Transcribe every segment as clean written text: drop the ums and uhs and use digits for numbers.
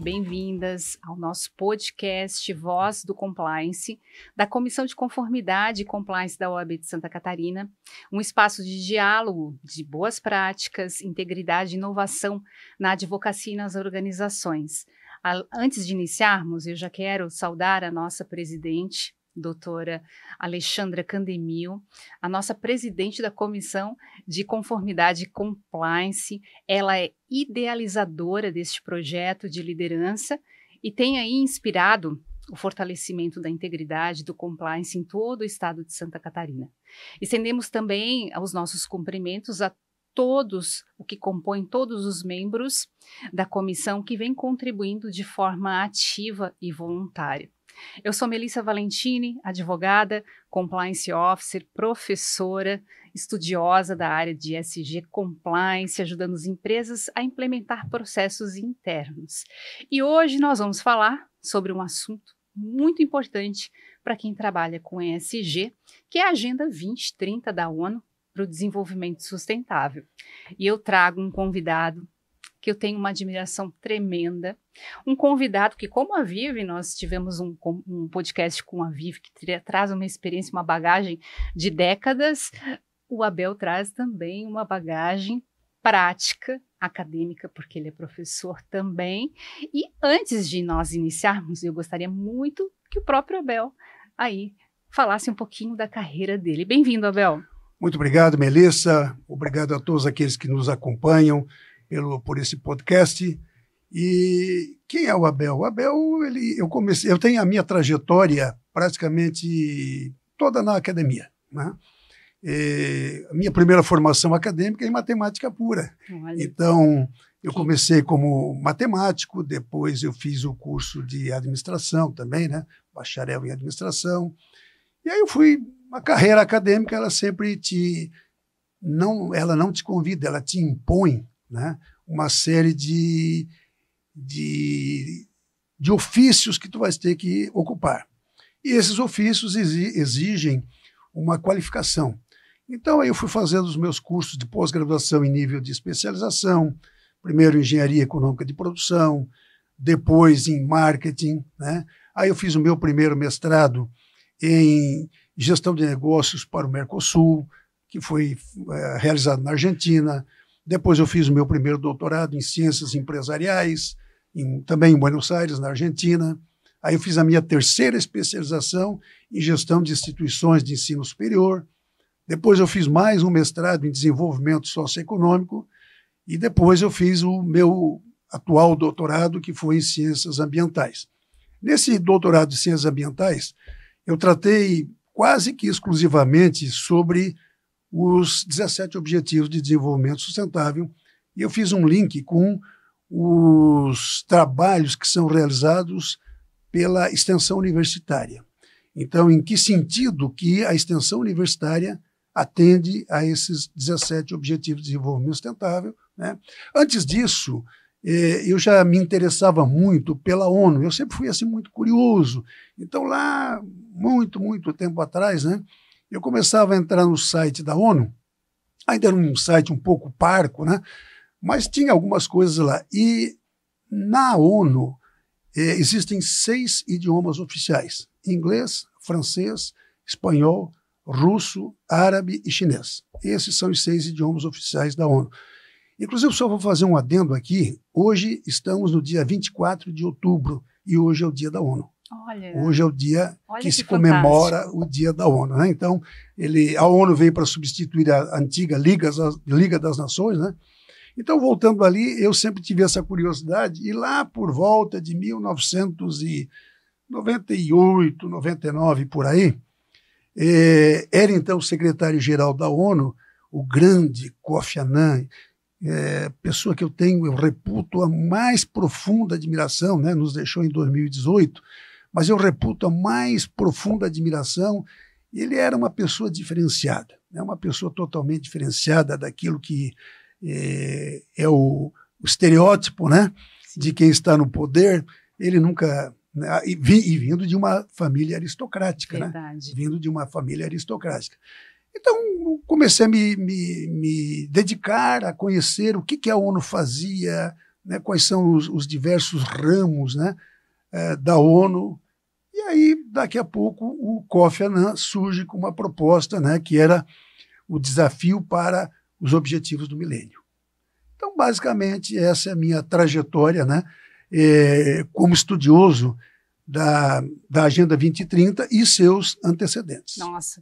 bem-vindas ao nosso podcast Voz do Compliance, da Comissão de Conformidade e Compliance da OAB de Santa Catarina, um espaço de diálogo de boas práticas, integridade e inovação na advocacia e nas organizações. Antes de iniciarmos, eu já quero saudar a nossa presidente, doutora Alexandra Candemil, a nossa presidente da Comissão de Conformidade e Compliance. Ela é idealizadora deste projeto de liderança e tem aí inspirado o fortalecimento da integridade do compliance em todo o estado de Santa Catarina. Estendemos também os nossos cumprimentos a todos o que compõem todos os membros da comissão que vem contribuindo de forma ativa e voluntária. Eu sou Melissa Valentini, advogada, compliance officer, professora, estudiosa da área de ESG Compliance, ajudando as empresas a implementar processos internos. E hoje nós vamos falar sobre um assunto muito importante para quem trabalha com ESG, que é a Agenda 2030 da ONU para o Desenvolvimento Sustentável. E eu trago um convidado que eu tenho uma admiração tremenda, um convidado que, como a Vivi, nós tivemos um podcast com a Vivi que traz uma experiência, uma bagagem de décadas, o Abel traz também uma bagagem prática, acadêmica, porque ele é professor também. E antes de nós iniciarmos, eu gostaria muito que o próprio Abel aí falasse um pouquinho da carreira dele. Bem-vindo, Abel. Muito obrigado, Melissa. Obrigado a todos aqueles que nos acompanham por esse podcast. E quem é o Abel? O Abel, eu tenho a minha trajetória praticamente toda na academia, né? A minha primeira formação acadêmica é em matemática pura. Olha. Então, eu comecei como matemático, depois eu fiz o curso de administração também, né? Bacharel em administração. E aí a carreira acadêmica, ela sempre ela não te convida, ela te impõe, né, uma série de ofícios que tu vais ter que ocupar. E esses ofícios exigem uma qualificação. Então, aí eu fui fazendo os meus cursos de pós-graduação em nível de especialização, primeiro em engenharia econômica de produção, depois em marketing, né? Aí eu fiz o meu primeiro mestrado em gestão de negócios para o Mercosul, que foi realizado na Argentina. Depois eu fiz o meu primeiro doutorado em ciências empresariais, também em Buenos Aires, na Argentina. Aí eu fiz a minha terceira especialização em gestão de instituições de ensino superior. Depois eu fiz mais um mestrado em desenvolvimento socioeconômico. E depois eu fiz o meu atual doutorado, que foi em ciências ambientais. Nesse doutorado de ciências ambientais, eu tratei quase que exclusivamente sobre os 17 Objetivos de Desenvolvimento Sustentável, e eu fiz um link com os trabalhos que são realizados pela extensão universitária. Então, em que sentido que a extensão universitária atende a esses 17 Objetivos de Desenvolvimento Sustentável, né? Antes disso, eu já me interessava muito pela ONU, eu sempre fui assim muito curioso. Então, lá, muito tempo atrás, né, eu começava a entrar no site da ONU, ainda era um site um pouco parco, né, mas tinha algumas coisas lá. E na ONU existem 6 idiomas oficiais: inglês, francês, espanhol, russo, árabe e chinês. Esses são os 6 idiomas oficiais da ONU. Inclusive, só vou fazer um adendo aqui. Hoje estamos no dia 24 de outubro e hoje é o dia da ONU. Olha, hoje é o dia que se fantástico. comemora o dia da ONU, né? Então, a ONU veio para substituir a antiga Liga das Nações, né? Então, voltando ali, eu sempre tive essa curiosidade, e lá por volta de 1998, 99, por aí, era então o secretário-geral da ONU, o grande Kofi Annan, pessoa que eu reputo a mais profunda admiração, né? Nos deixou em 2018, mas eu reputo a mais profunda admiração. Ele era uma pessoa diferenciada, né? Uma pessoa totalmente diferenciada daquilo que é o estereótipo, né? De quem está no poder. Ele nunca... E vindo de uma família aristocrática, Verdade. né? Vindo de uma família aristocrática. Então, comecei a me dedicar a conhecer o que a ONU fazia, né, quais são os diversos ramos, né, da ONU. E aí, daqui a pouco, o Kofi Annan surge com uma proposta, né, que era o desafio para os objetivos do milênio. Então, basicamente, essa é a minha trajetória, né, como estudioso da Agenda 2030 e seus antecedentes. Nossa,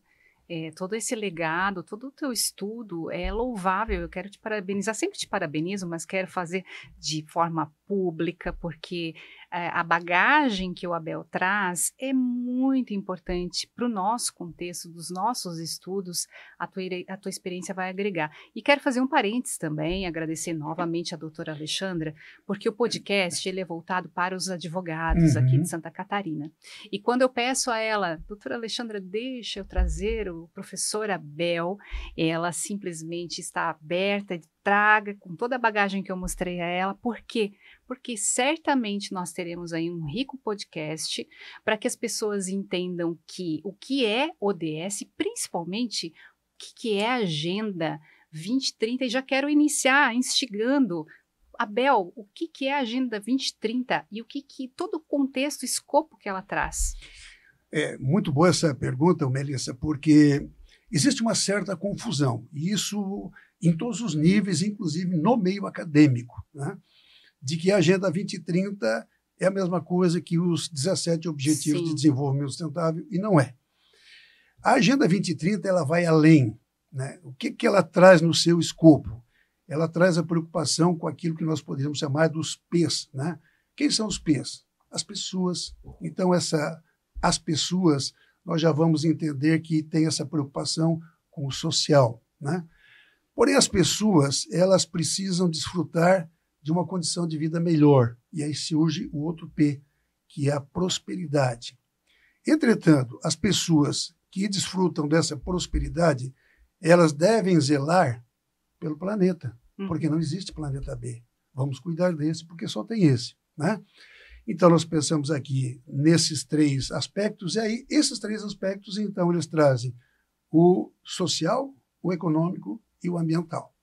todo esse legado, todo o teu estudo é louvável. Eu quero te parabenizar, sempre te parabenizo, mas quero fazer de forma pública, porque a bagagem que o Abel traz é muito importante para o nosso contexto, dos nossos estudos, a tua experiência vai agregar. E quero fazer um parênteses também, agradecer novamente a doutora Alexandra, porque o podcast ele é voltado para os advogados aqui de Santa Catarina. E quando eu peço a ela, doutora Alexandra, deixa eu trazer o professor Abel, ela simplesmente está aberta, traga com toda a bagagem que eu mostrei a ela. Por quê? Porque certamente nós teremos aí um rico podcast para que as pessoas entendam o que é ODS, principalmente o que é a Agenda 2030, e já quero iniciar instigando. Abel, o que é a Agenda 2030 e o que todo o contexto, escopo que ela traz? É muito boa essa pergunta, Melissa, porque existe uma certa confusão, e isso em todos os níveis, inclusive no meio acadêmico, né? De que a Agenda 2030 é a mesma coisa que os 17 Objetivos de Desenvolvimento Sustentável, e não é. A Agenda 2030 ela vai além, né? O que ela traz no seu escopo? Ela traz a preocupação com aquilo que nós poderíamos chamar dos P's, né? Quem são os P's? As pessoas. Então, as pessoas, nós já vamos entender que tem essa preocupação com o social, né? Porém, as pessoas, elas precisam desfrutar de uma condição de vida melhor. E aí surge o outro P, que é a prosperidade. Entretanto, as pessoas que desfrutam dessa prosperidade, elas devem zelar pelo planeta, porque não existe planeta B. Vamos cuidar desse, porque só tem esse, né? Então, nós pensamos aqui nesses 3 aspectos, e aí esses 3 aspectos, então, eles trazem o social, o econômico e o ambiental.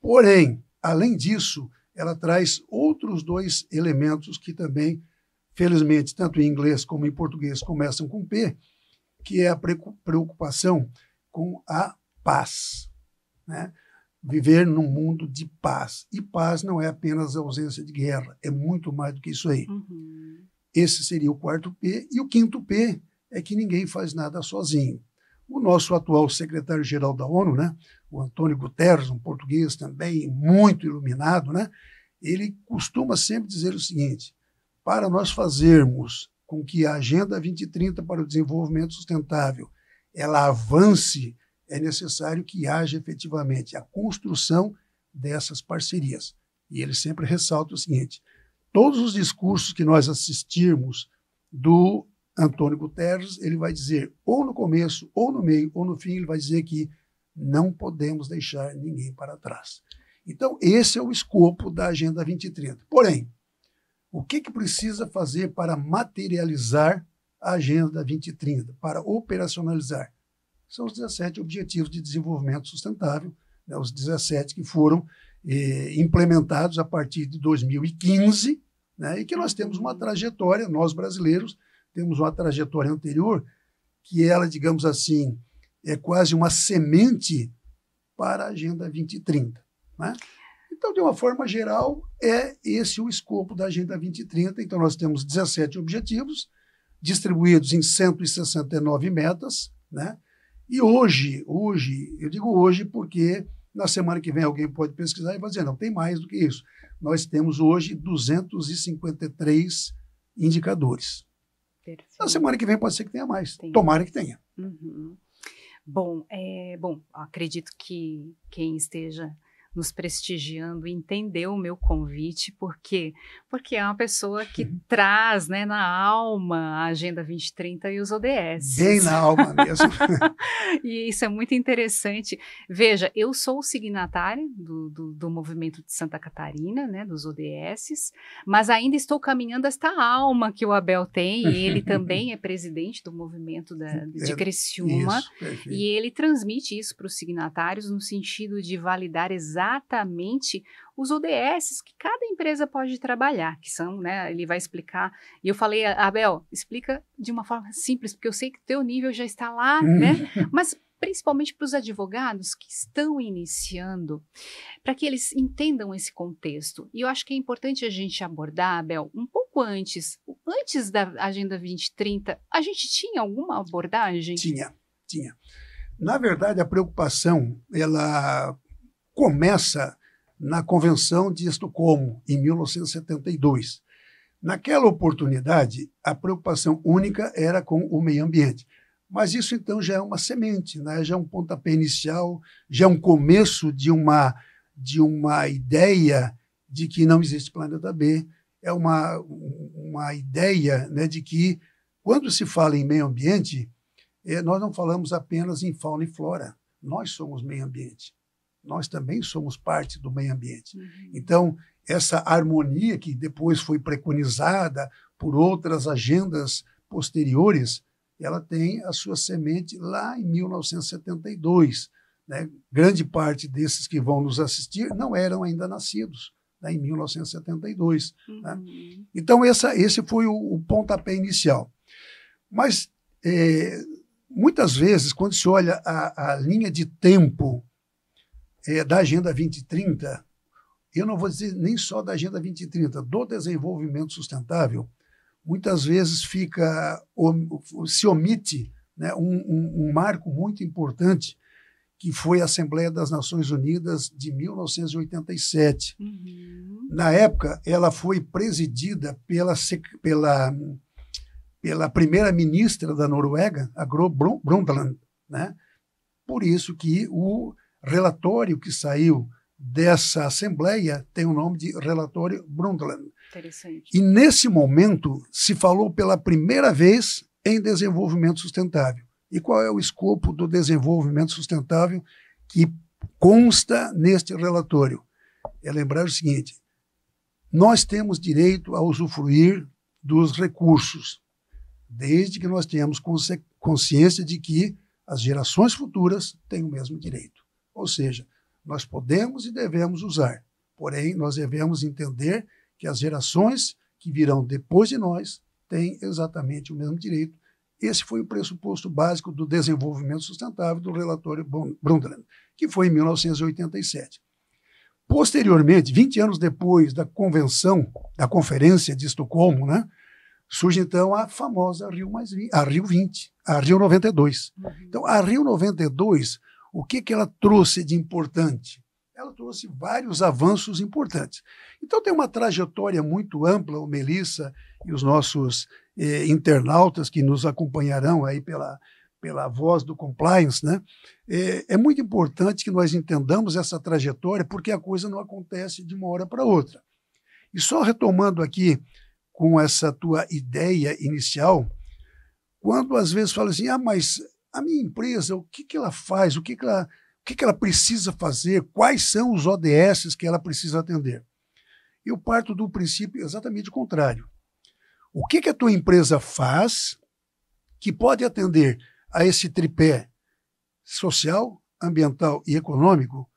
Porém, além disso, ela traz outros 2 elementos que também, felizmente, tanto em inglês como em português, começam com P, que é a preocupação com a paz, né? Viver num mundo de paz. E paz não é apenas a ausência de guerra, é muito mais do que isso aí. Esse seria o 4º P. E o 5º P é que ninguém faz nada sozinho. O nosso atual secretário-geral da ONU, né, o Antônio Guterres, um português também muito iluminado, né, ele costuma sempre dizer o seguinte: para nós fazermos com que a Agenda 2030 para o Desenvolvimento Sustentável ela avance, é necessário que haja efetivamente a construção dessas parcerias. E ele sempre ressalta o seguinte: todos os discursos que nós assistirmos do Antônio Guterres, ele vai dizer, ou no começo, ou no meio, ou no fim, ele vai dizer que não podemos deixar ninguém para trás. Então, esse é o escopo da Agenda 2030. Porém, o que precisa fazer para materializar a Agenda 2030, para operacionalizar? São os 17 Objetivos de Desenvolvimento Sustentável, né, os 17 que foram implementados a partir de 2015, né, e que nós temos uma trajetória, nós brasileiros, temos uma trajetória anterior, que ela, digamos assim, é quase uma semente para a Agenda 2030. Né? Então, de uma forma geral, é esse o escopo da Agenda 2030. Então, nós temos 17 objetivos, distribuídos em 169 metas, né? E hoje, eu digo hoje porque na semana que vem alguém pode pesquisar e vai dizer, não, tem mais do que isso. Nós temos hoje 253 indicadores. Perfeito. Na semana que vem pode ser que tenha mais. Tomara que tenha. Bom, acredito que quem esteja nos prestigiando entendeu o meu convite, porque é uma pessoa que traz, né, na alma a Agenda 2030 e os ODS. Bem na alma mesmo. E isso é muito interessante. Veja, eu sou signatária do movimento de Santa Catarina, né, dos ODS, mas ainda estou caminhando esta alma que o Abel tem, e ele também é presidente do movimento de Criciúma, e ele transmite isso para os signatários no sentido de validar exatamente exatamente os ODS que cada empresa pode trabalhar, que são, né, ele vai explicar. E eu falei, Abel, explica de uma forma simples, porque eu sei que o teu nível já está lá, né? Mas principalmente para os advogados que estão iniciando, para que eles entendam esse contexto. E eu acho que é importante a gente abordar, Abel, um pouco antes da Agenda 2030, a gente tinha alguma abordagem? Tinha. Na verdade, a preocupação, ela começa na Convenção de Estocolmo, em 1972. Naquela oportunidade, a preocupação única era com o meio ambiente. Mas isso, então, já é uma semente, né? Já é um pontapé inicial, já é um começo de uma ideia de que não existe planeta B. É uma ideia, né, de que, quando se fala em meio ambiente, nós não falamos apenas em fauna e flora. Nós somos meio ambiente. Nós também somos parte do meio ambiente. Então, essa harmonia que depois foi preconizada por outras agendas posteriores, ela tem a sua semente lá em 1972. Né? Grande parte desses que vão nos assistir não eram ainda nascidos, né, em 1972. Né? Então, esse foi o pontapé inicial. Mas, muitas vezes, quando se olha a linha de tempo da Agenda 2030, eu não vou dizer nem só da Agenda 2030, do desenvolvimento sustentável, muitas vezes se omite, né, um marco muito importante, que foi a Assembleia das Nações Unidas de 1987. Na época, ela foi presidida pela primeira-ministra da Noruega, a Gro Brundtland, né? Por isso que o relatório que saiu dessa Assembleia tem o nome de Relatório Brundtland. Interessante. E, nesse momento, se falou pela primeira vez em desenvolvimento sustentável. E qual é o escopo do desenvolvimento sustentável que consta neste relatório? É lembrar o seguinte: nós temos direito a usufruir dos recursos, desde que nós tenhamos consciência de que as gerações futuras têm o mesmo direito. Ou seja, nós podemos e devemos usar, porém, nós devemos entender que as gerações que virão depois de nós têm exatamente o mesmo direito. Esse foi o pressuposto básico do desenvolvimento sustentável do relatório Brundtland, que foi em 1987. Posteriormente, 20 anos depois da Conferência de Estocolmo, né, surge, então, a famosa Rio +20, a Rio 92. Então, a Rio 92, o que ela trouxe de importante? Ela trouxe vários avanços importantes. Então, tem uma trajetória muito ampla, o Melissa e os nossos internautas que nos acompanharão aí pela voz do compliance, né? É muito importante que nós entendamos essa trajetória, porque a coisa não acontece de uma hora para outra. E só retomando aqui com essa tua ideia inicial, quando às vezes fala assim, mas a minha empresa, o que ela faz, o que ela precisa fazer, quais são os ODS que ela precisa atender? Eu parto do princípio exatamente contrário. O que a tua empresa faz que pode atender a esse tripé social, ambiental e econômico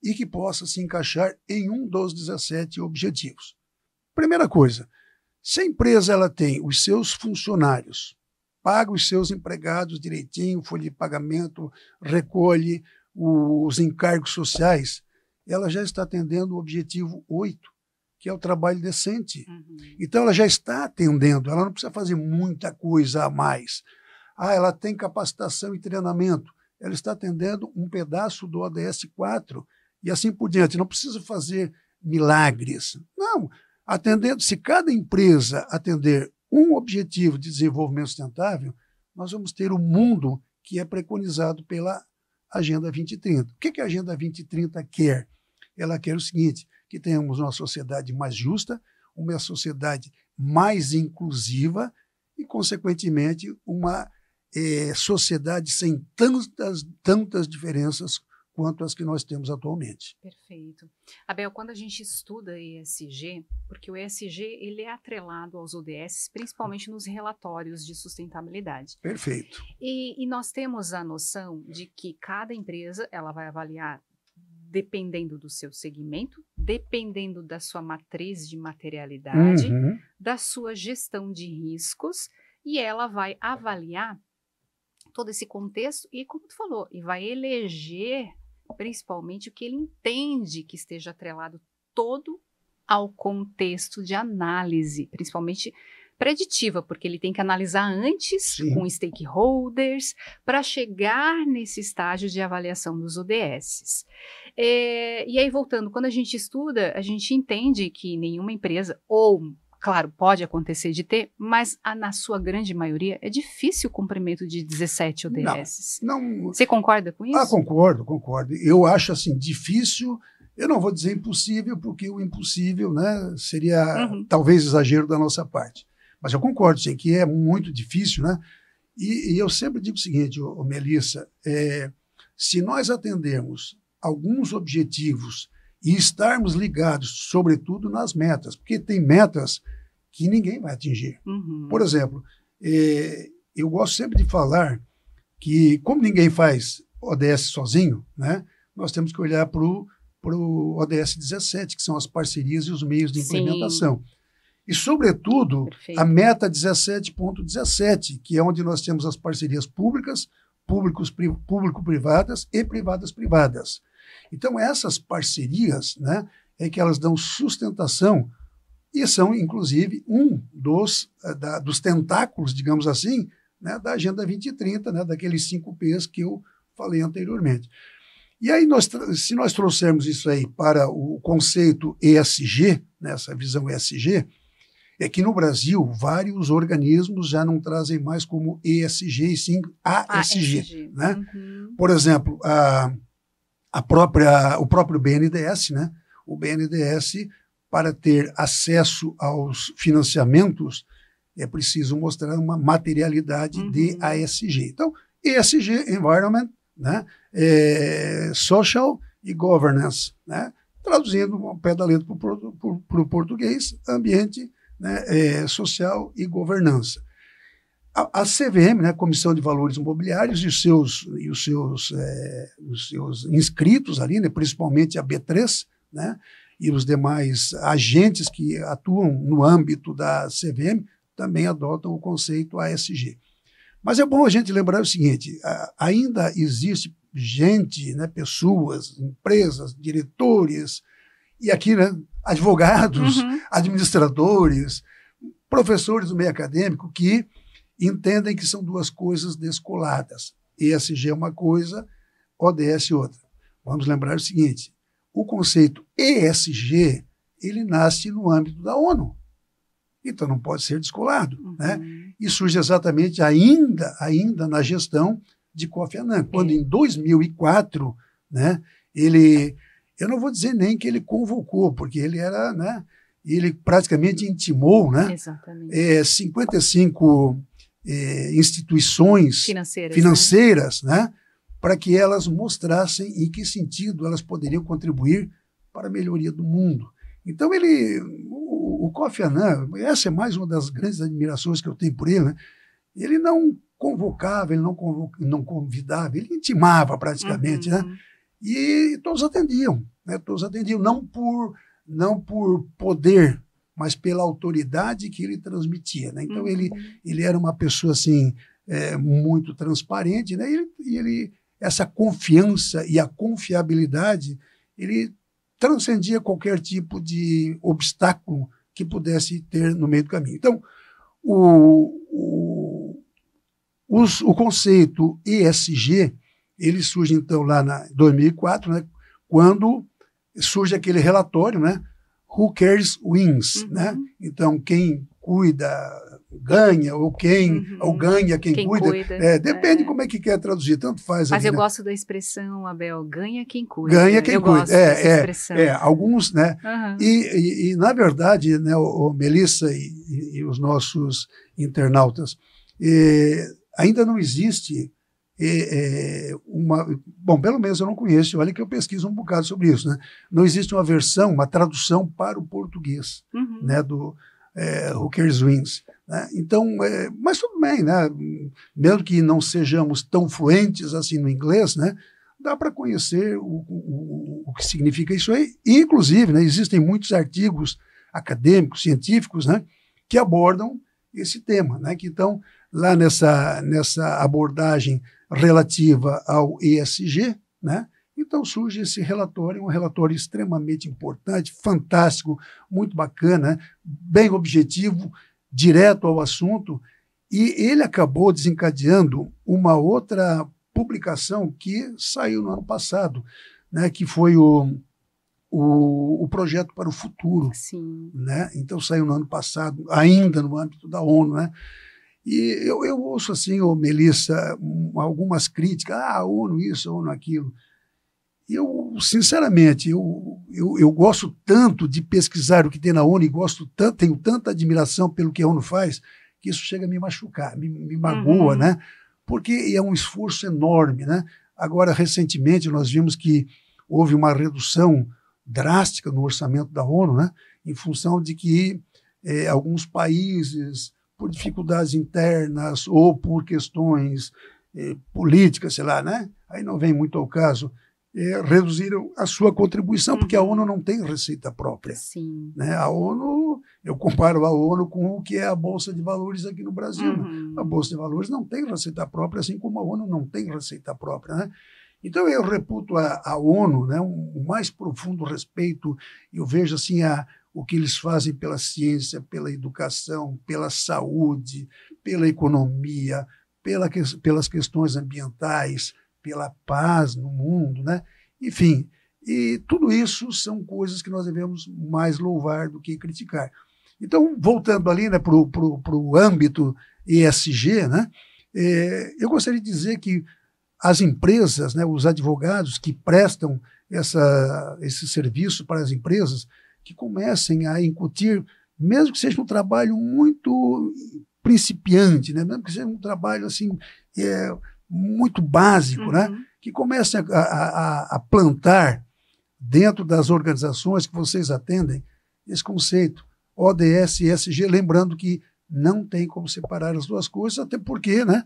e que possa se encaixar em um dos 17 objetivos? Primeira coisa, se a empresa ela tem os seus funcionários, paga os seus empregados direitinho, folha de pagamento, recolhe os encargos sociais, ela já está atendendo o objetivo 8, que é o trabalho decente. Então, ela já está atendendo, ela não precisa fazer muita coisa a mais. Ela tem capacitação e treinamento, ela está atendendo um pedaço do ODS 4 e assim por diante. Não precisa fazer milagres. Não, se cada empresa atender um objetivo de desenvolvimento sustentável, nós vamos ter o mundo que é preconizado pela Agenda 2030. O que a Agenda 2030 quer? Ela quer o seguinte, que tenhamos uma sociedade mais justa, uma sociedade mais inclusiva e, consequentemente, uma sociedade sem tantas diferenças quanto as que nós temos atualmente. Perfeito. Abel, quando a gente estuda ESG, porque o ESG ele é atrelado aos ODS, principalmente nos relatórios de sustentabilidade. Perfeito. E nós temos a noção de que cada empresa ela vai avaliar dependendo do seu segmento, dependendo da sua matriz de materialidade, da sua gestão de riscos, e ela vai avaliar todo esse contexto e, como tu falou, e vai eleger principalmente o que ele entende que esteja atrelado todo ao contexto de análise, principalmente preditiva, porque ele tem que analisar antes com stakeholders para chegar nesse estágio de avaliação dos ODSs. E aí, voltando, quando a gente estuda, a gente entende que nenhuma empresa, ou, claro, pode acontecer de ter, mas na sua grande maioria é difícil o cumprimento de 17 ODSs. Não. Você concorda com isso? Concordo. Eu acho assim, difícil. Eu não vou dizer impossível, porque o impossível, né, seria talvez exagero da nossa parte. Mas eu concordo, sim, que é muito difícil, né? E eu sempre digo o seguinte, Melissa, se nós atendermos alguns objetivos e estarmos ligados, sobretudo, nas metas, porque tem metas que ninguém vai atingir. Por exemplo, eu gosto sempre de falar que, como ninguém faz ODS sozinho, né, nós temos que olhar para o ODS 17, que são as parcerias e os meios de implementação. E, sobretudo, a meta 17.17, que é onde nós temos as parcerias públicas, público-privadas e privadas-privadas. Então, essas parcerias, né, é que elas dão sustentação e são, inclusive, um dos tentáculos, digamos assim, né, da Agenda 2030, né, daqueles 5 P's que eu falei anteriormente. E aí, se nós trouxermos isso aí para o conceito ESG, né, essa visão ESG, é que no Brasil vários organismos já não trazem mais como ESG e sim ASG. Né? Por exemplo, o próprio BNDES, né? O BNDES, para ter acesso aos financiamentos, é preciso mostrar uma materialidade de ASG. Então, ESG, Environment, né? Social e Governance, né? Traduzindo ao pé da letra para o português, ambiente, né, social e governança. A CVM, né, Comissão de Valores Imobiliários, e os seus inscritos ali, né, principalmente a B3, né, e os demais agentes que atuam no âmbito da CVM, também adotam o conceito ASG. Mas é bom a gente lembrar o seguinte, ainda existe gente, né, pessoas, empresas, diretores, e aqui, né, advogados, administradores, professores do meio acadêmico que entendem que são duas coisas descoladas. ESG é uma coisa, ODS outra. Vamos lembrar o seguinte, o conceito ESG, ele nasce no âmbito da ONU. Então não pode ser descolado. Né? E surge exatamente ainda na gestão de Kofi Annan, quando em 2004, né, eu não vou dizer nem que ele convocou, porque ele era, né, ele praticamente intimou, né, 55 instituições financeiras, né, para que elas mostrassem em que sentido elas poderiam contribuir para a melhoria do mundo. Então, o Kofi Annan, essa é mais uma das grandes admirações que eu tenho por ele, né, ele não convocava, ele não convidava, ele intimava praticamente, né? E todos atendiam, né? Todos atendiam, não por poder, mas pela autoridade que ele transmitia, né? Então, ele era uma pessoa, assim, muito transparente, né? E essa confiança e a confiabilidade, ele transcendia qualquer tipo de obstáculo que pudesse ter no meio do caminho. Então, o conceito ESG, ele surge, então, lá em 2004, né, quando surge aquele relatório, né, Who Cares Wins, né? Então, quem cuida ganha, ou ganha quem cuida. Depende como é que quer traduzir, tanto faz. Mas ali, eu né? gosto da expressão, Abel, ganha quem cuida. Ganha quem cuida. Gosto dessa expressão. Alguns, né? E, na verdade, né, o Melissa e os nossos internautas, ainda não existe bom, pelo menos eu não conheço, olha que eu pesquiso um bocado sobre isso, né? Não existe uma versão, uma tradução para o português, né, do Who Cares Wins, né? Então, mas tudo bem, né? Mesmo que não sejamos tão fluentes assim no inglês, né, dá para conhecer o que significa isso aí. E, inclusive, né, existem muitos artigos acadêmicos, científicos, né, que abordam esse tema, né, que estão lá nessa abordagem relativa ao ESG, né? Então surge esse relatório, um relatório extremamente importante, fantástico, muito bacana, bem objetivo, direto ao assunto, e ele acabou desencadeando uma outra publicação que saiu no ano passado, né, que foi o Projeto para o Futuro. Sim. Né? Então saiu no ano passado, ainda no âmbito da ONU, né? E eu ouço assim, Melissa, algumas críticas, a ONU isso, a ONU aquilo. Eu, sinceramente, eu gosto tanto de pesquisar o que tem na ONU e tenho tanta admiração pelo que a ONU faz, que isso chega a me machucar, me magoa, né? Porque é um esforço enorme, né? Agora, recentemente, nós vimos que houve uma redução drástica no orçamento da ONU, né? Em função de que alguns países, por dificuldades internas ou por questões políticas, sei lá, né? Aí não vem muito ao caso, reduziram a sua contribuição, porque a ONU não tem receita própria. Sim. Né? A ONU, eu comparo a ONU com o que é a Bolsa de Valores aqui no Brasil. Né? A Bolsa de Valores não tem receita própria, assim como a ONU não tem receita própria. Né? Então eu reputo a ONU, né, o mais profundo respeito, eu vejo assim o que eles fazem pela ciência, pela educação, pela saúde, pela economia, pelas questões ambientais, pela paz no mundo, né? Enfim, e tudo isso são coisas que nós devemos mais louvar do que criticar. Então, voltando ali, né, para o âmbito ESG, né, eu gostaria de dizer que as empresas, né, os advogados que prestam esse serviço para as empresas, que comecem a incutir, mesmo que seja um trabalho muito principiante, né, mesmo que seja um trabalho assim, muito básico, né? Que comece a plantar dentro das organizações que vocês atendem esse conceito ODS e ESG, lembrando que não tem como separar as duas coisas, até porque, né,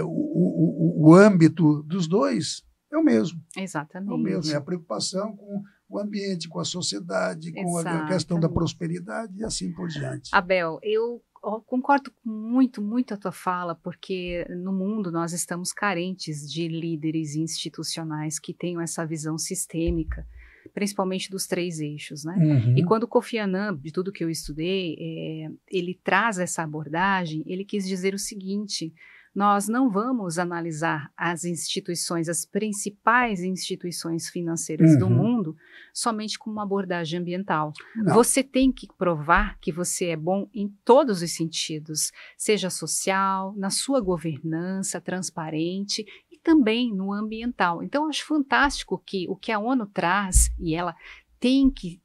o âmbito dos dois é o mesmo. Exatamente. É o mesmo, é a preocupação com o ambiente, com a sociedade, com a questão da prosperidade e assim por diante. Abel, eu concordo muito, muito a tua fala, porque no mundo nós estamos carentes de líderes institucionais que tenham essa visão sistêmica, principalmente dos 3 eixos, né? E quando o Kofi Annan, de tudo que eu estudei, ele traz essa abordagem, ele quis dizer o seguinte: nós não vamos analisar as instituições, as principais instituições financeiras do mundo, somente com uma abordagem ambiental. Não. Você tem que provar que você é bom em todos os sentidos, seja social, na sua governança transparente e também no ambiental. Então, eu acho fantástico que o que a ONU traz, e ela tem que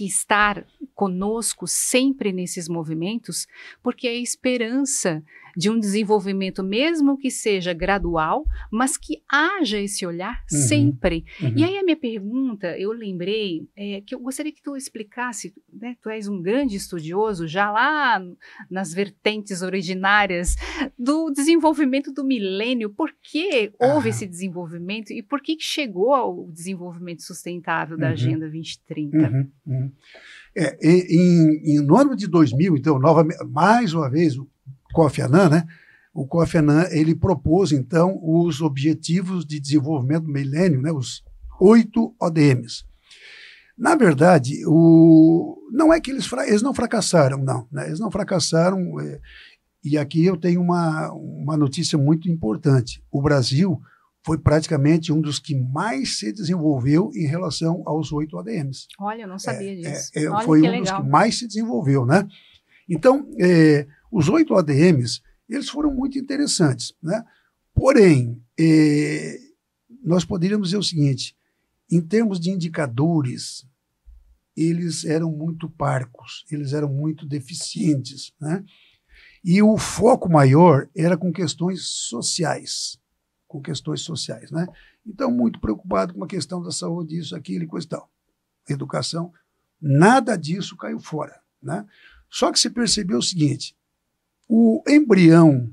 estar conosco sempre nesses movimentos, porque é a esperança de um desenvolvimento, mesmo que seja gradual, mas que haja esse olhar sempre. E aí a minha pergunta, eu lembrei, que eu gostaria que tu explicasse, né, tu és um grande estudioso, já lá nas vertentes originárias do desenvolvimento do milênio, por que houve esse desenvolvimento e por que chegou ao desenvolvimento sustentável da Agenda 2030? No ano de 2000, então, mais uma vez, o Kofi Annan, né? O Kofi Annan, ele propôs, então, os Objetivos de Desenvolvimento do Milênio, né? Os 8 ODMs. Na verdade, não é que eles não fracassaram, não. Né? Eles não fracassaram, e aqui eu tenho uma notícia muito importante. O Brasil foi praticamente um dos que mais se desenvolveu em relação aos 8 ODMs. Olha, eu não sabia disso. Foi um dos que mais se desenvolveu, né? Então, os 8 ODMs, eles foram muito interessantes, né? Porém, nós poderíamos dizer o seguinte, em termos de indicadores, eles eram muito parcos, eles eram muito deficientes, né? E o foco maior era com questões sociais, né? Então, muito preocupado com a questão da saúde, isso, aquilo e coisa e tal. Educação, nada disso caiu fora, né? Só que se percebeu o seguinte, o embrião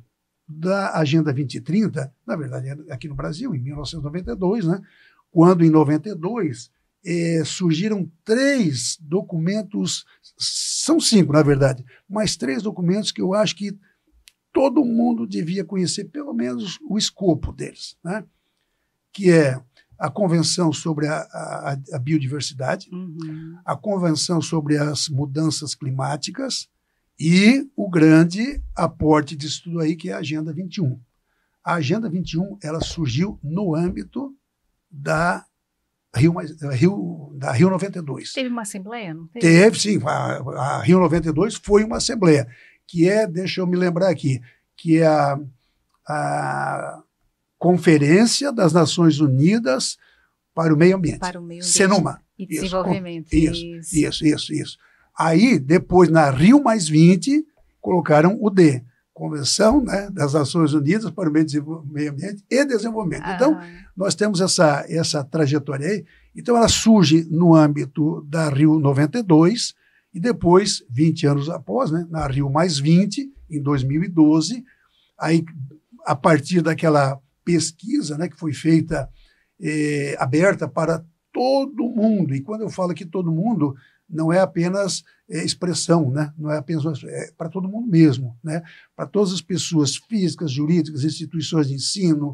da Agenda 2030, na verdade, aqui no Brasil, em 1992, né, quando, em 92, surgiram 3 documentos, são 5, na verdade, mas 3 documentos que eu acho que todo mundo devia conhecer, pelo menos, o escopo deles, né, que é a Convenção sobre a Biodiversidade, a Convenção sobre as Mudanças Climáticas e o grande aporte disso tudo aí, que é a Agenda 21. A Agenda 21 ela surgiu no âmbito da Rio 92. Teve uma assembleia, não teve? Teve, sim. A Rio 92 foi uma assembleia, que é, deixa eu me lembrar aqui, que é a Conferência das Nações Unidas para o Meio Ambiente. Para o Meio Ambiente CENUMA. e Desenvolvimento. Isso. Aí, depois, na Rio + 20, colocaram o D, Convenção, né, das Nações Unidas para o Meio Ambiente e Desenvolvimento. Então, nós temos essa trajetória aí. Então, ela surge no âmbito da Rio 92 e depois, 20 anos após, né, na Rio + 20, em 2012, aí, a partir daquela pesquisa, né, que foi feita aberta para todo mundo. E quando eu falo que todo mundo, não é apenas expressão, né? Não é apenas para todo mundo mesmo, né? Para todas as pessoas físicas, jurídicas, instituições de ensino,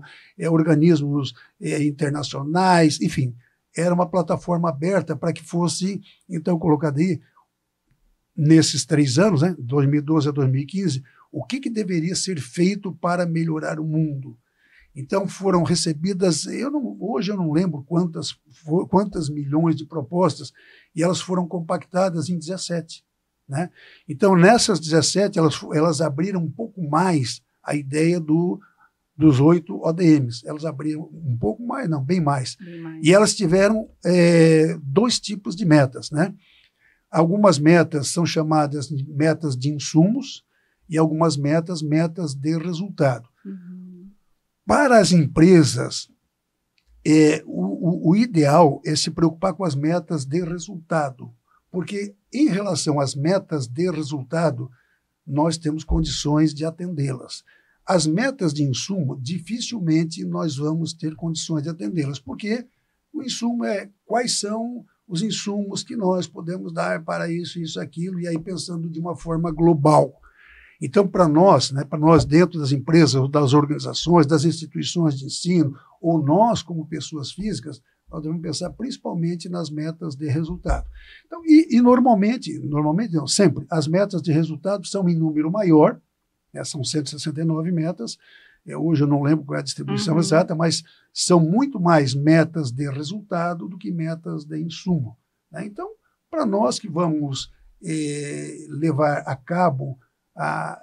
organismos internacionais, enfim, era uma plataforma aberta para que fosse, então, colocada aí, nesses 3 anos, né? 2012 a 2015, o que deveria ser feito para melhorar o mundo. Então, foram recebidas, hoje eu não lembro quantas milhões de propostas, e elas foram compactadas em 17. Né? Então, nessas 17, elas abriram um pouco mais a ideia dos 8 ODMs. Elas abriram um pouco mais, não, bem mais. E elas tiveram 2 tipos de metas. Né? Algumas metas são chamadas de metas de insumos e algumas metas de resultado. Para as empresas, o ideal é se preocupar com as metas de resultado, porque em relação às metas de resultado, nós temos condições de atendê-las. As metas de insumo, dificilmente nós vamos ter condições de atendê-las, porque o insumo é quais são os insumos que nós podemos dar para isso, aquilo, e aí pensando de uma forma global. Então, para nós dentro das empresas, das organizações, das instituições de ensino, ou nós como pessoas físicas, nós devemos pensar principalmente nas metas de resultado. Então, normalmente não, sempre, as metas de resultado são em número maior, né, são 169 metas, hoje eu não lembro qual é a distribuição exata, mas são muito mais metas de resultado do que metas de insumo. Né? Então, para nós que vamos levar a cabo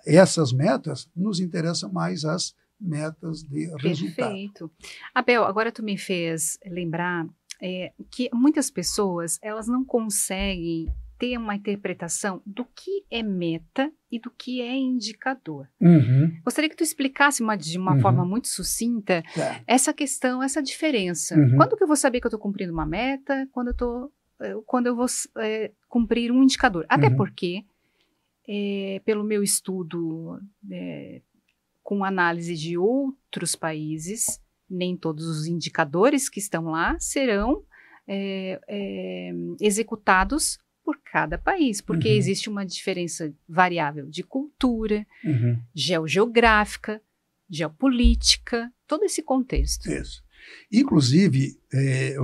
essas metas, nos interessam mais as metas de resultado. Perfeito. Abel, agora tu me fez lembrar que muitas pessoas, elas não conseguem ter uma interpretação do que é meta e do que é indicador. Gostaria que tu explicasse de uma forma muito sucinta essa questão, essa diferença. Quando que eu vou saber que eu estou cumprindo uma meta? Quando eu vou cumprir um indicador? Até porque pelo meu estudo com análise de outros países, nem todos os indicadores que estão lá serão executados por cada país, porque existe uma diferença variável de cultura, geográfica, geopolítica, todo esse contexto. Isso. Inclusive,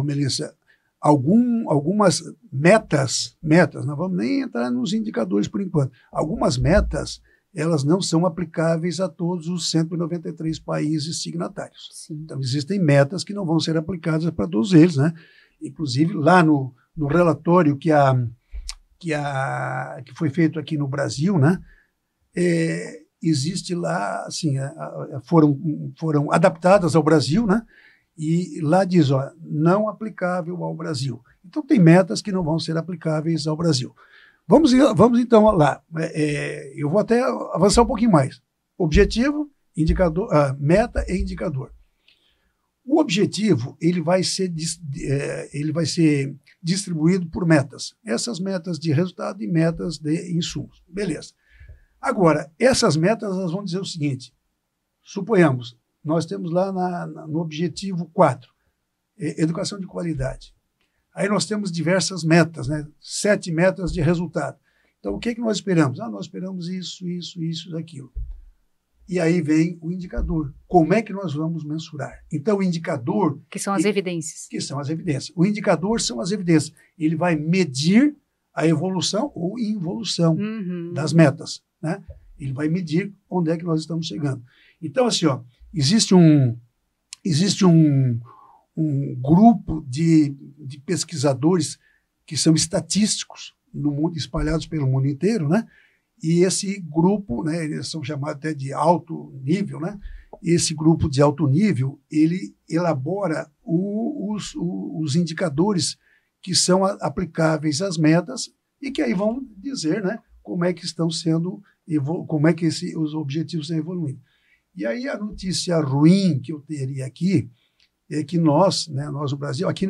Melissa, algumas metas, não vamos nem entrar nos indicadores por enquanto, algumas metas, elas não são aplicáveis a todos os 193 países signatários. Sim. Então, existem metas que não vão ser aplicadas para todos eles, né? Inclusive, lá no relatório que foi feito aqui no Brasil, né? Existe lá, assim, foram adaptadas ao Brasil, né? E lá diz, não aplicável ao Brasil. Então, tem metas que não vão ser aplicáveis ao Brasil. Vamos então lá. Eu vou até avançar um pouquinho mais. Objetivo, indicador, meta e indicador. O objetivo ele vai ser distribuído por metas. Essas metas de resultado e metas de insumos. Beleza. Agora, essas metas elas vão dizer o seguinte, Suponhamos, nós temos lá no objetivo 4, educação de qualidade. Aí nós temos diversas metas, né? 7 metas de resultado. Então, o que nós esperamos? Nós esperamos isso, aquilo. E aí vem o indicador. Como é que nós vamos mensurar? Então, o indicador... Que são as evidências. Que são as evidências. O indicador são as evidências. Ele vai medir a evolução ou involução das metas, né? Ele vai medir onde é que nós estamos chegando. Então, assim, existe um grupo de pesquisadores que são estatísticos no mundo, espalhados pelo mundo inteiro, né? E esse grupo, né, eles são chamados até de alto nível, né? Esse grupo de alto nível, ele elabora os indicadores que são aplicáveis às metas e que aí vão dizer, né, como é que estão sendo, como é que os objetivos estão evoluindo. E aí a notícia ruim que eu teria aqui é que nós no Brasil, aqui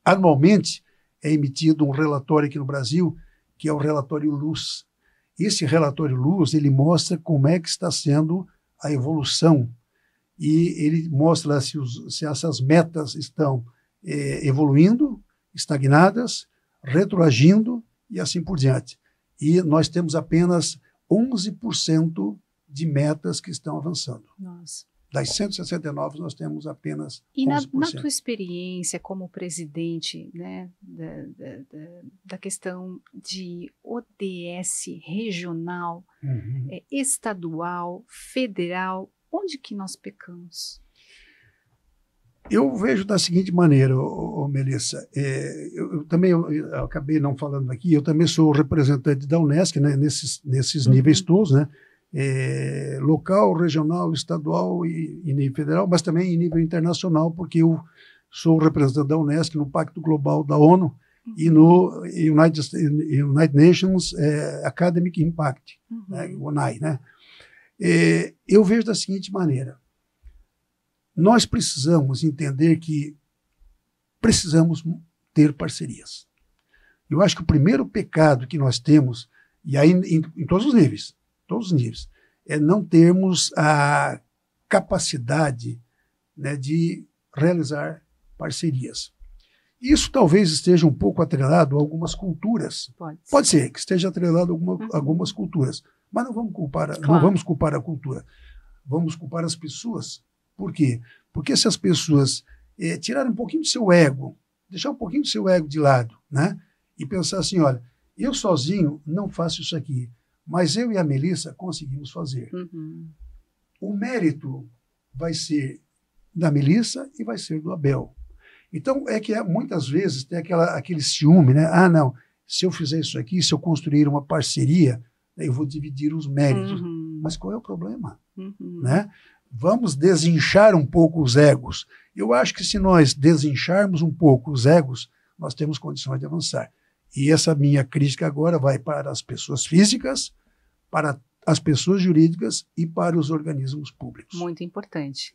anualmente é emitido um relatório aqui no Brasil, que é o relatório Luz. Esse relatório Luz, ele mostra como é que está sendo a evolução e ele mostra se essas metas estão evoluindo, estagnadas, retroagindo e assim por diante. E nós temos apenas 11% de metas que estão avançando. Nossa. Das 169, nós temos apenas 11%. E na tua experiência como presidente, né, da questão de ODS regional, estadual, federal, onde que nós pecamos? Eu vejo da seguinte maneira, Melissa, eu também eu acabei não falando aqui, eu também sou representante da Unesc, né, nesses níveis todos, né? Local, regional, estadual e nível federal, mas também em nível internacional, porque eu sou representante da Unesc no Pacto Global da ONU e no United Nations Academic Impact, né, o ONAI. Né? Eu vejo da seguinte maneira, nós precisamos entender que precisamos ter parcerias. Eu acho que o primeiro pecado que nós temos, e aí em todos os níveis, é não termos a capacidade, né, de realizar parcerias. Isso talvez esteja um pouco atrelado a algumas culturas. Pode ser que esteja atrelado a algumas culturas, mas não vamos culpar a cultura, vamos culpar as pessoas. Por quê? Porque se as pessoas tirarem um pouquinho do seu ego, deixar um pouquinho do seu ego de lado, né, e pensar assim, olha, eu sozinho não faço isso aqui, mas eu e a Melissa conseguimos fazer. O mérito vai ser da Melissa e vai ser do Abel. Então, é que muitas vezes tem aquele ciúme, né? Ah, não, se eu fizer isso aqui, se eu construir uma parceria, eu vou dividir os méritos. Mas qual é o problema? Né? Vamos desinchar um pouco os egos. Eu acho que se nós desincharmos um pouco os egos, nós temos condições de avançar. E essa minha crítica agora vai para as pessoas físicas, para as pessoas jurídicas e para os organismos públicos. Muito importante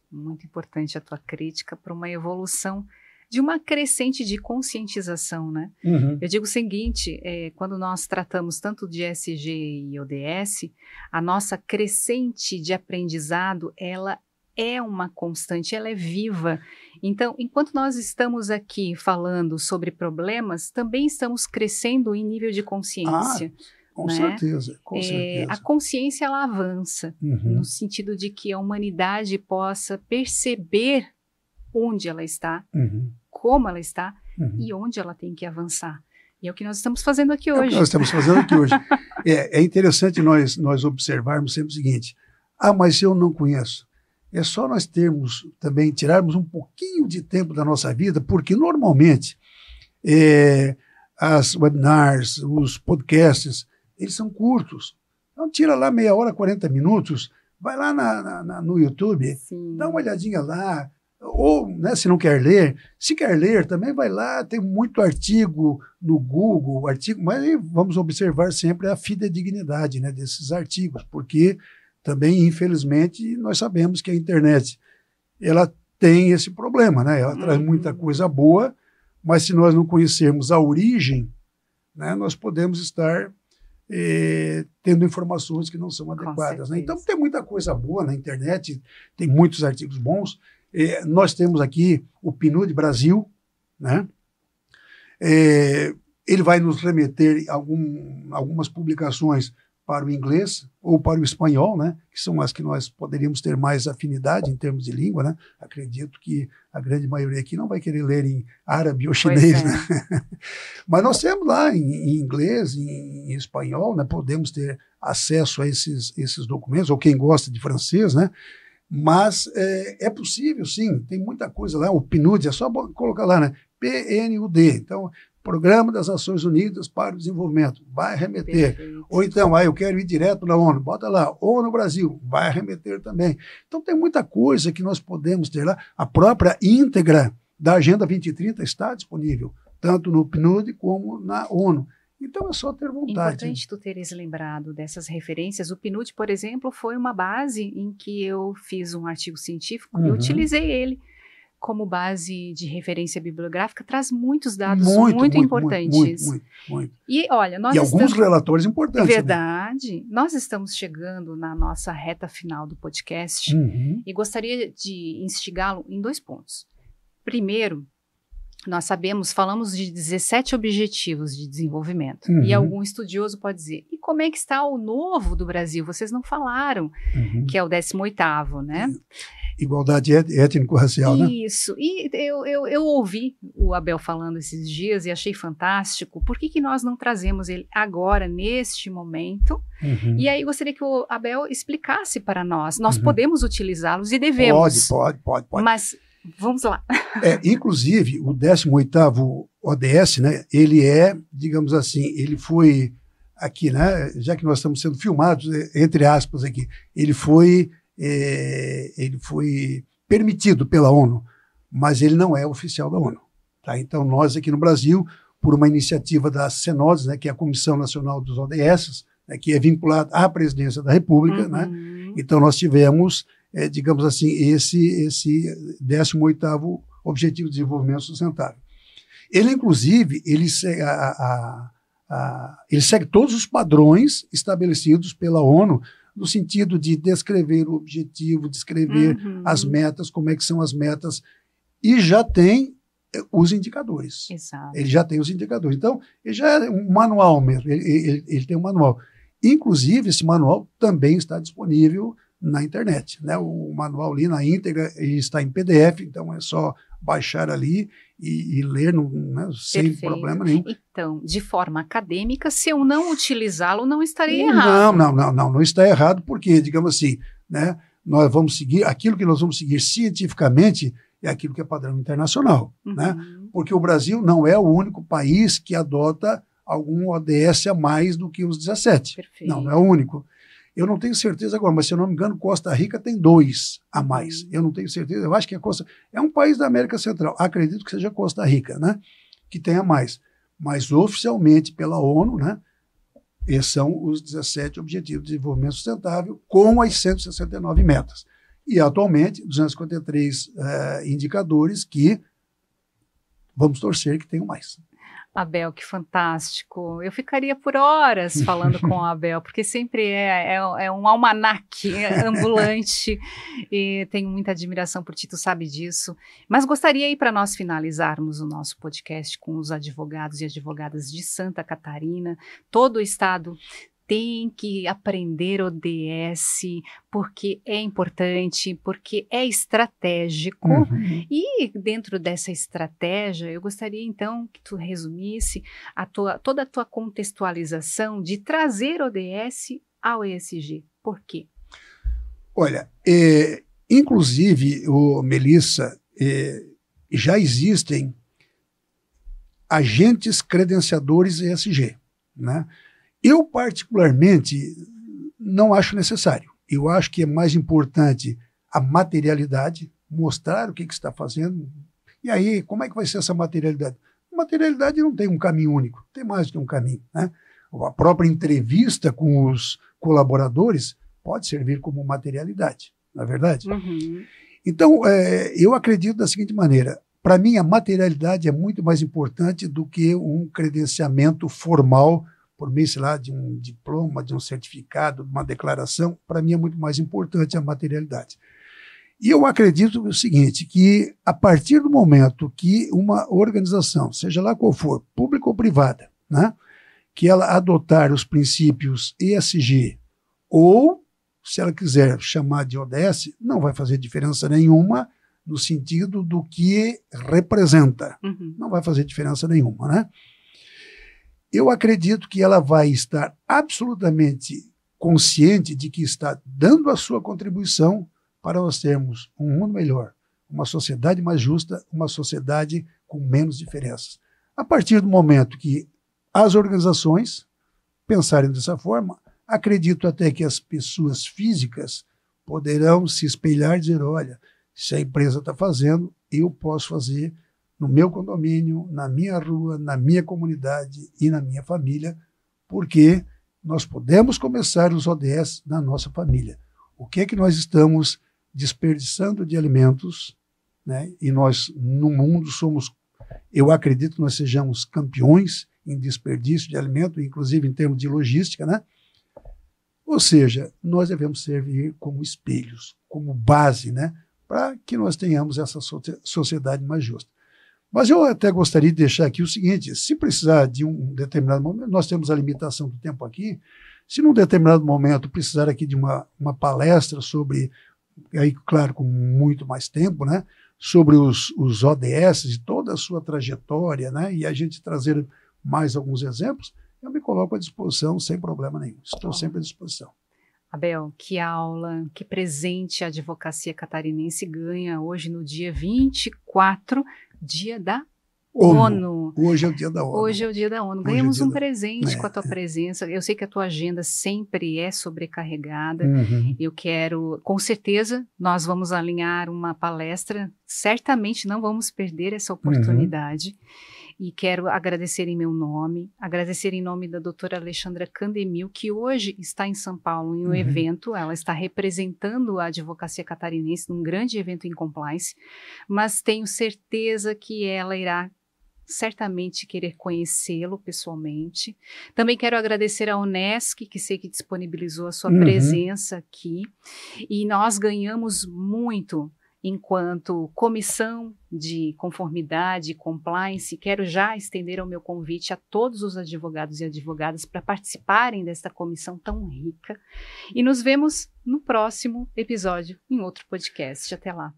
a tua crítica para uma evolução de uma crescente de conscientização, né? Eu digo o seguinte, quando nós tratamos tanto de ESG e ODS, a nossa crescente de aprendizado, ela é uma constante, ela é viva. Então, enquanto nós estamos aqui falando sobre problemas, também estamos crescendo em nível de consciência. Com certeza, com certeza. A consciência, ela avança, no sentido de que a humanidade possa perceber onde ela está, como ela está e onde ela tem que avançar. E é o que nós estamos fazendo aqui hoje. É interessante nós observarmos sempre o seguinte, mas eu não conheço. É só nós tirarmos um pouquinho de tempo da nossa vida, porque normalmente as webinars, os podcasts, eles são curtos. Então tira lá meia hora, 40 minutos, vai lá no YouTube, dá uma olhadinha lá, ou, né, se não quer ler, se quer ler também vai lá, tem muito artigo no Google, mas vamos observar sempre a fidedignidade, né, desses artigos, porque também, infelizmente, nós sabemos que a internet ela tem esse problema, né? Ela traz muita coisa boa, mas se nós não conhecermos a origem, né, nós podemos estar tendo informações que não são adequadas. Né? Então, tem muita coisa boa na internet, tem muitos artigos bons. Nós temos aqui o PNUD Brasil, né? Ele vai nos remeter algumas publicações para o inglês ou para o espanhol, né? Que são as que nós poderíamos ter mais afinidade em termos de língua. Né? Acredito que a grande maioria aqui não vai querer ler em árabe ou chinês. Né? Mas nós temos lá em inglês, em espanhol, né? Podemos ter acesso a esses documentos, ou quem gosta de francês, né? Mas é possível, sim, tem muita coisa lá. O PNUD, é só colocar lá, né? PNUD. Então, Programa das Nações Unidas para o Desenvolvimento, vai remeter. Perfeito. Ou então, eu quero ir direto na ONU, bota lá, ONU Brasil, vai remeter também. Então tem muita coisa que nós podemos ter lá. A própria íntegra da Agenda 2030 está disponível, tanto no PNUD como na ONU. Então é só ter vontade. Importante tu teres lembrado dessas referências. O PNUD, por exemplo, foi uma base em que eu fiz um artigo científico e utilizei ele como base de referência bibliográfica, traz muitos dados muito importantes. Muito. E olha, nós alguns relatórios importantes. Verdade. Né? Nós estamos chegando na nossa reta final do podcast e gostaria de instigá-lo em 2 pontos. Primeiro, nós falamos de 17 objetivos de desenvolvimento. E algum estudioso pode dizer, e como é que está o novo do Brasil? Vocês não falaram, que é o 18º, né? Igualdade étnico-racial, né? Isso. E eu ouvi o Abel falando esses dias e achei fantástico. Por que nós não trazemos ele agora, neste momento? E aí gostaria que o Abel explicasse para nós. Nós podemos utilizá-los e devemos. Pode. Mas vamos lá. Inclusive, o 18º ODS, né? Ele digamos assim, ele foi aqui, né? Já que nós estamos sendo filmados, entre aspas aqui, ele foi permitido pela ONU, mas ele não é oficial da ONU. Tá? Então, nós aqui no Brasil, por uma iniciativa da CNODES, né, que é a Comissão Nacional dos ODS, né, que é vinculada à Presidência da República, né? Então nós tivemos, digamos assim, esse 18º Objetivo de Desenvolvimento Sustentável. Ele, inclusive, ele segue todos os padrões estabelecidos pela ONU, no sentido de descrever o objetivo, descrever as metas, como é que são as metas, e já tem os indicadores. Exato. Ele já tem os indicadores. Então, ele já é um manual mesmo, ele tem um manual. Inclusive, esse manual também está disponível na internet. Né? O manual ali na íntegra está em PDF, então é só baixar ali e ler sem problema nenhum. Então, de forma acadêmica, se eu não utilizá-lo, não estarei errado. Não está errado, porque, digamos assim, né, nós vamos seguir, aquilo que nós vamos seguir cientificamente é aquilo que é padrão internacional. Né? Porque o Brasil não é o único país que adota algum ODS a mais do que os 17. Perfeito. Não é o único. Eu não tenho certeza agora, mas se eu não me engano, Costa Rica tem 2 a mais. Eu não tenho certeza, eu acho que é um país da América Central, acredito que seja Costa Rica, né, que tenha mais. Mas oficialmente pela ONU, né, esses são os 17 Objetivos de Desenvolvimento Sustentável, com as 169 metas. E atualmente, 253 indicadores que vamos torcer que tenham mais. Abel, que fantástico. Eu ficaria por horas falando com o Abel, porque sempre é um almanaque ambulante e tenho muita admiração por ti, tu sabe disso. Mas gostaria aí para nós finalizarmos o nosso podcast com os advogados e advogadas de Santa Catarina. Todo o estado tem que aprender ODS, porque é importante, porque é estratégico. E dentro dessa estratégia, eu gostaria então que tu resumisse toda a tua contextualização de trazer ODS ao ESG. Por quê? Olha, inclusive, Melissa, já existem agentes credenciadores ESG, né? Eu, particularmente, não acho necessário. Eu acho que é mais importante a materialidade, mostrar o que está fazendo. E aí, como é que vai ser essa materialidade? A materialidade não tem um caminho único, tem mais do que um caminho. Né? A própria entrevista com os colaboradores pode servir como materialidade, não é verdade? Então, eu acredito da seguinte maneira. Para mim, a materialidade é muito mais importante do que um credenciamento formal por meio, sei lá, de um diploma, de um certificado, de uma declaração, para mim é muito mais importante a materialidade. E eu acredito o seguinte, que a partir do momento que uma organização, seja lá qual for, pública ou privada, né, que ela adotar os princípios ESG, ou, se ela quiser chamar de ODS, não vai fazer diferença nenhuma no sentido do que representa. Não vai fazer diferença nenhuma, né? Eu acredito que ela vai estar absolutamente consciente de que está dando a sua contribuição para nós termos um mundo melhor, uma sociedade mais justa, uma sociedade com menos diferenças. A partir do momento que as organizações pensarem dessa forma, acredito até que as pessoas físicas poderão se espelhar e dizer, olha, se a empresa está fazendo, eu posso fazer no meu condomínio, na minha rua, na minha comunidade e na minha família, porque nós podemos começar os ODS na nossa família. O que é que nós estamos desperdiçando de alimentos, né? E nós, no mundo, eu acredito que nós sejamos campeões em desperdício de alimento, inclusive em termos de logística, né? Ou seja, nós devemos servir como espelhos, como base, né? Para que nós tenhamos essa sociedade mais justa. Mas eu até gostaria de deixar aqui o seguinte, se precisar de um determinado momento, nós temos a limitação do tempo aqui, se num determinado momento precisar aqui de uma palestra sobre, aí claro, com muito mais tempo, né, sobre os ODS e toda a sua trajetória, né, e a gente trazer mais alguns exemplos, eu me coloco à disposição sem problema nenhum, estou sempre à disposição. Abel, que aula, que presente a advocacia catarinense ganha hoje no dia 24, dia da ONU. Hoje é o dia da ONU. Hoje é o dia da ONU. Ganhamos um presente com a tua presença. Eu sei que a tua agenda sempre é sobrecarregada. Eu quero, com certeza, nós vamos alinhar uma palestra. Certamente não vamos perder essa oportunidade. E quero agradecer em meu nome, agradecer em nome da doutora Alexandra Candemil, que hoje está em São Paulo em um evento, ela está representando a advocacia catarinense num grande evento em compliance, mas tenho certeza que ela irá certamente querer conhecê-lo pessoalmente. Também quero agradecer à Unesc, que sei que disponibilizou a sua presença aqui, e nós ganhamos muito enquanto comissão de conformidade e compliance. Quero já estender o meu convite a todos os advogados e advogadas para participarem desta comissão tão rica. E nos vemos no próximo episódio, em outro podcast. Até lá.